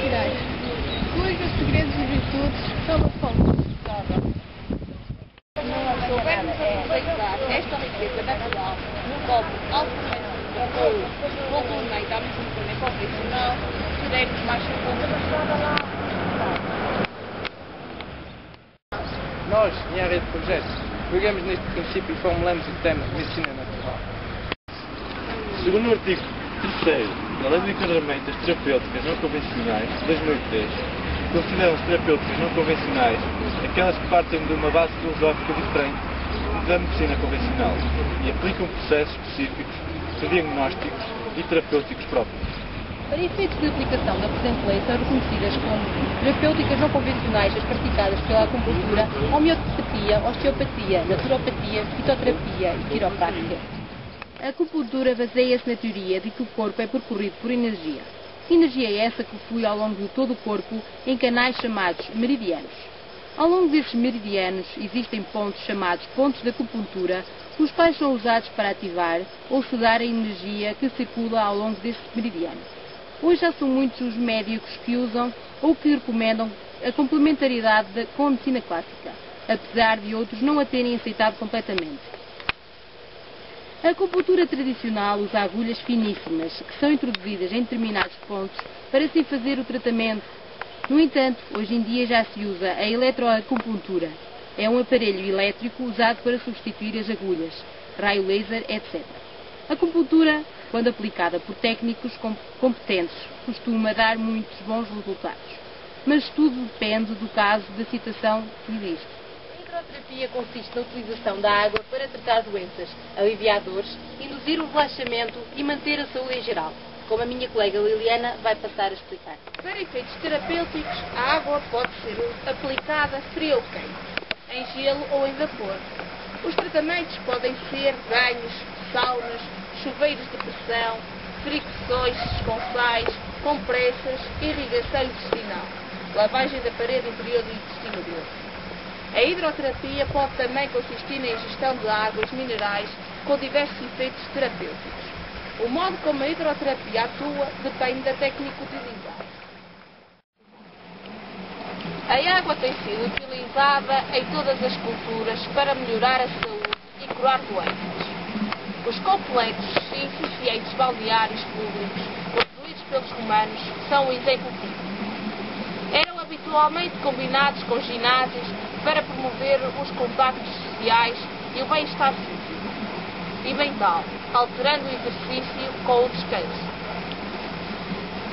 medicinais, cujos segredos e virtudes são uma fonte sustentável. Soubermos aproveitar esta riqueza natural num copo altamente ou complemento à medicina convencional, seremos mais saudáveis. Nós, em área de projetos, pegamos neste princípio e formulamos o tema Medicina Natural. Segundo o artigo 3º da Lei de Enquadramento das Terapêuticas Não Convencionais, de 2003, consideram-se terapêuticas não convencionais aquelas que partem de uma base filosófica diferente da medicina convencional e aplicam processos específicos de diagnósticos e terapêuticos próprios. Para efeitos de aplicação da presente lei são reconhecidas como terapêuticas não convencionais as praticadas pela acupuntura, homeopatia, osteopatia, naturopatia, fitoterapia e quiroprática. A acupuntura baseia-se na teoria de que o corpo é percorrido por energia. Energia é essa que flui ao longo de todo o corpo em canais chamados meridianos. Ao longo desses meridianos existem pontos chamados pontos de acupuntura, os quais são usados para ativar ou sedar a energia que circula ao longo desses meridianos. Hoje já são muitos os médicos que usam ou que recomendam a complementaridade com a medicina clássica, apesar de outros não a terem aceitado completamente. A acupuntura tradicional usa agulhas finíssimas, que são introduzidas em determinados pontos para assim fazer o tratamento. No entanto, hoje em dia já se usa a eletroacupuntura. É um aparelho elétrico usado para substituir as agulhas, raio laser, etc. A acupuntura, quando aplicada por técnicos competentes, costuma dar muitos bons resultados. Mas tudo depende do caso da situação que existe. A hidroterapia consiste na utilização da água para tratar doenças, aliviar dores, induzir o relaxamento e manter a saúde em geral, como a minha colega Liliana vai passar a explicar. Para efeitos terapêuticos, a água pode ser aplicada fria ou quente, em gelo ou em vapor. Os tratamentos podem ser banhos, saunas, chuveiros de pressão, fricções com sais, compressas, irrigação intestinal, lavagem da parede interior do intestino grosso. A hidroterapia pode também consistir na ingestão de águas minerais com diversos efeitos terapêuticos. O modo como a hidroterapia atua depende da técnica utilizada. A água tem sido utilizada em todas as culturas para melhorar a saúde e curar doenças. Os complexos e eficientes balneários públicos construídos pelos romanos são um exemplo típico. Eram habitualmente combinados com ginásios para promover os contactos sociais e o bem-estar físico e mental, alterando o exercício com o descanso.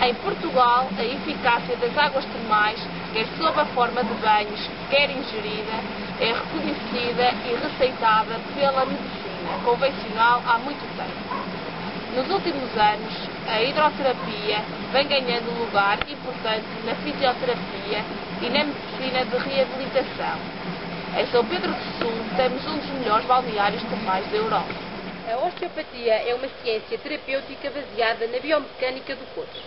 Em Portugal, a eficácia das águas termais, quer sob a forma de banhos, quer ingerida, é reconhecida e receitada pela medicina convencional há muito tempo. Nos últimos anos, a hidroterapia vem ganhando lugar importante na fisioterapia e na medicina de reabilitação. Em São Pedro do Sul temos um dos melhores balneários termais da Europa. A osteopatia é uma ciência terapêutica baseada na biomecânica do corpo.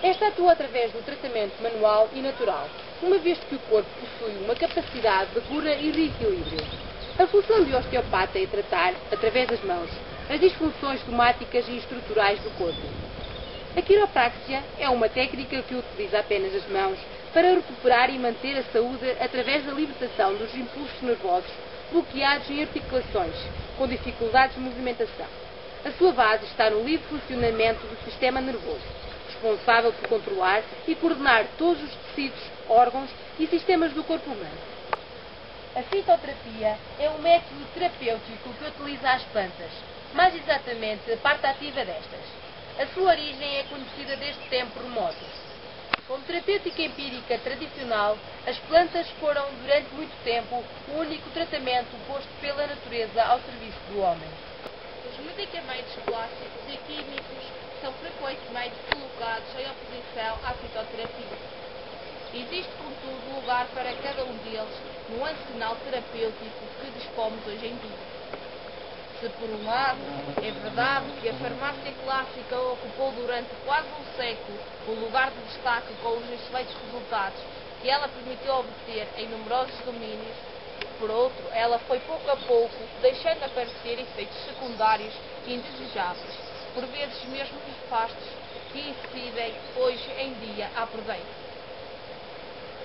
Esta atua através do tratamento manual e natural, uma vez que o corpo possui uma capacidade de cura e de equilíbrio. A função do osteopata é tratar, através das mãos, as disfunções somáticas e estruturais do corpo. A quiropraxia é uma técnica que utiliza apenas as mãos para recuperar e manter a saúde através da libertação dos impulsos nervosos bloqueados em articulações, com dificuldades de movimentação. A sua base está no livre funcionamento do sistema nervoso, responsável por controlar e coordenar todos os tecidos, órgãos e sistemas do corpo humano. A fitoterapia é um método terapêutico que utiliza as plantas, mais exatamente a parte ativa destas. A sua origem é conhecida desde tempo remoto. Como terapêutica empírica tradicional, as plantas foram durante muito tempo o único tratamento posto pela natureza ao serviço do homem. Os medicamentos clássicos e químicos são frequentemente colocados em oposição à fitoterapia. Existe, contudo, lugar para cada um deles no arsenal terapêutico que dispomos hoje em dia. Se, por um lado, é verdade que a farmácia clássica ocupou durante quase um século o lugar de destaque com os excelentes resultados que ela permitiu obter em numerosos domínios, por outro, ela foi pouco a pouco deixando aparecer efeitos secundários indesejáveis, por vezes mesmo nefastos, que incidem hoje em dia à prudência.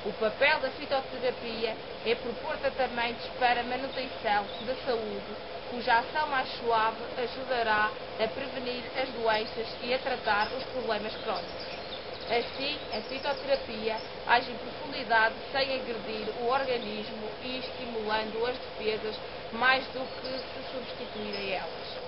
O papel da fitoterapia é propor tratamentos para manutenção da saúde, cuja ação mais suave ajudará a prevenir as doenças e a tratar os problemas crónicos. Assim, a fitoterapia age em profundidade sem agredir o organismo e estimulando as defesas mais do que se substituir a elas.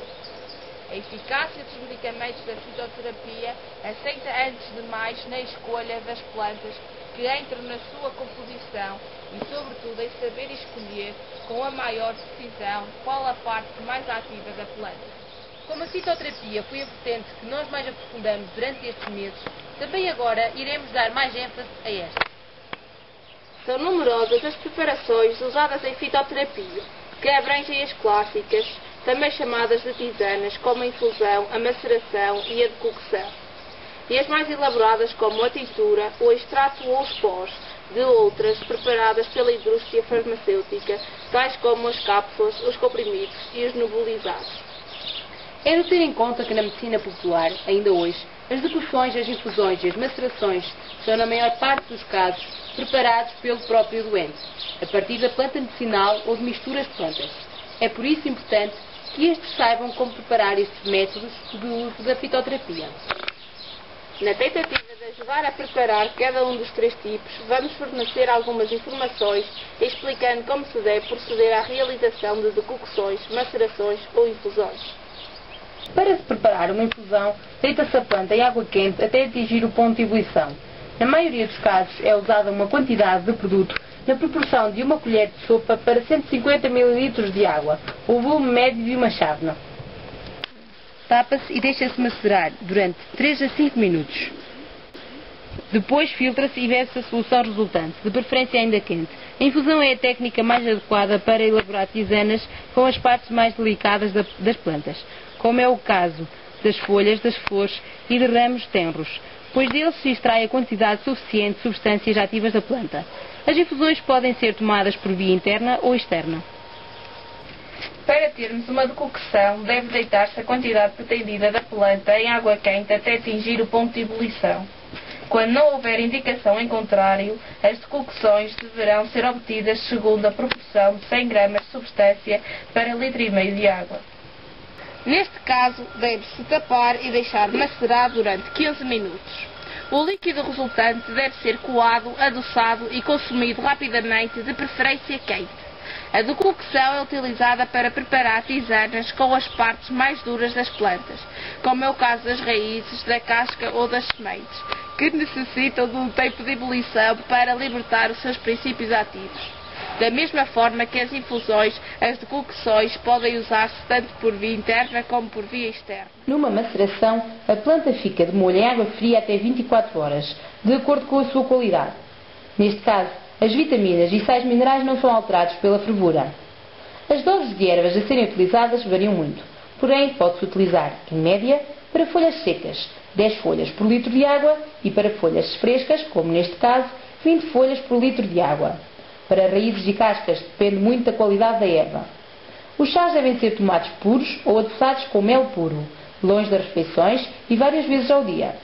A eficácia dos medicamentos da fitoterapia assenta antes de mais na escolha das plantas que entram na sua composição e, sobretudo, em saber escolher com a maior precisão qual a parte mais ativa da planta. Como a fitoterapia foi a vertente que nós mais aprofundamos durante estes meses, também agora iremos dar mais ênfase a esta. São numerosas as preparações usadas em fitoterapia, que abrangem as clássicas, também chamadas de tisanas, como a infusão, a maceração e a decocção, e as mais elaboradas como a tintura, o extrato ou os pós, de outras preparadas pela indústria farmacêutica, tais como as cápsulas, os comprimidos e os nebulizados. É de ter em conta que na medicina popular, ainda hoje, as decocções, as infusões e as macerações são, na maior parte dos casos, preparados pelo próprio doente, a partir da planta medicinal ou de misturas de plantas. É por isso importante que estes saibam como preparar estes métodos de uso da fitoterapia. Na tentativa de ajudar a preparar cada um dos três tipos, vamos fornecer algumas informações explicando como se deve proceder à realização de decocções, macerações ou infusões. Para se preparar uma infusão, deita-se a planta em água quente até atingir o ponto de ebulição. Na maioria dos casos é usada uma quantidade de produto na proporção de uma colher de sopa para 150 ml de água, o volume médio de uma chávena. Tapa-se e deixa-se macerar durante 3 a 5 minutos. Depois filtra-se e bebe-se a solução resultante, de preferência ainda quente. A infusão é a técnica mais adequada para elaborar tisanas com as partes mais delicadas das plantas, como é o caso das folhas, das flores e de ramos tenros, pois deles se extrai a quantidade suficiente de substâncias ativas da planta. As infusões podem ser tomadas por via interna ou externa. Para termos uma decocção, deve deitar-se a quantidade pretendida da planta em água quente até atingir o ponto de ebulição. Quando não houver indicação em contrário, as decocções deverão ser obtidas segundo a proporção de 100 gramas de substância para litro e meio de água. Neste caso, deve-se tapar e deixar macerar durante 15 minutos. O líquido resultante deve ser coado, adoçado e consumido rapidamente, de preferência quente. A decocção é utilizada para preparar tisanas com as partes mais duras das plantas, como é o caso das raízes, da casca ou das sementes, que necessitam de um tempo de ebulição para libertar os seus princípios ativos. Da mesma forma que as infusões, as decocções podem usar-se tanto por via interna como por via externa. Numa maceração, a planta fica de molho em água fria até 24 horas, de acordo com a sua qualidade. Neste caso, as vitaminas e sais minerais não são alterados pela fervura. As doses de ervas a serem utilizadas variam muito, porém pode-se utilizar, em média, para folhas secas, 10 folhas por litro de água, e para folhas frescas, como neste caso, 20 folhas por litro de água. Para raízes e cascas depende muito da qualidade da erva. Os chás devem ser tomados puros ou adoçados com mel puro, longe das refeições e várias vezes ao dia.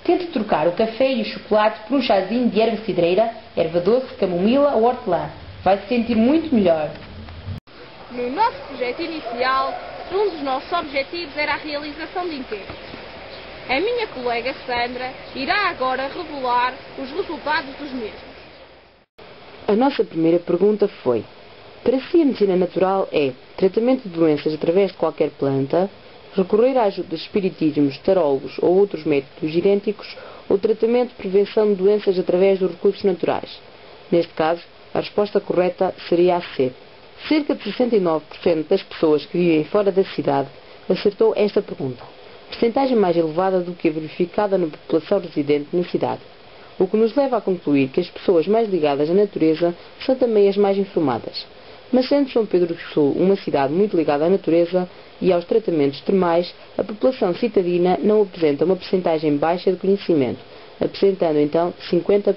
Tente trocar o café e o chocolate por um chazinho de erva cidreira, erva doce, camomila ou hortelã. Vai se sentir muito melhor. No nosso projeto inicial, um dos nossos objetivos era a realização de enterros. A minha colega Sandra irá agora revelar os resultados dos mesmos. A nossa primeira pergunta foi: para si a medicina natural é tratamento de doenças através de qualquer planta, recorrer à ajuda de espiritismos, tarólogos ou outros métodos idênticos, ou tratamento de prevenção de doenças através dos recursos naturais? Neste caso, a resposta correta seria a C. Cerca de 69% das pessoas que vivem fora da cidade acertou esta pergunta, percentagem mais elevada do que a verificada na população residente na cidade, o que nos leva a concluir que as pessoas mais ligadas à natureza são também as mais informadas. Mas sendo São Pedro do Sul uma cidade muito ligada à natureza e aos tratamentos termais, a população citadina não apresenta uma percentagem baixa de conhecimento, apresentando então 50%.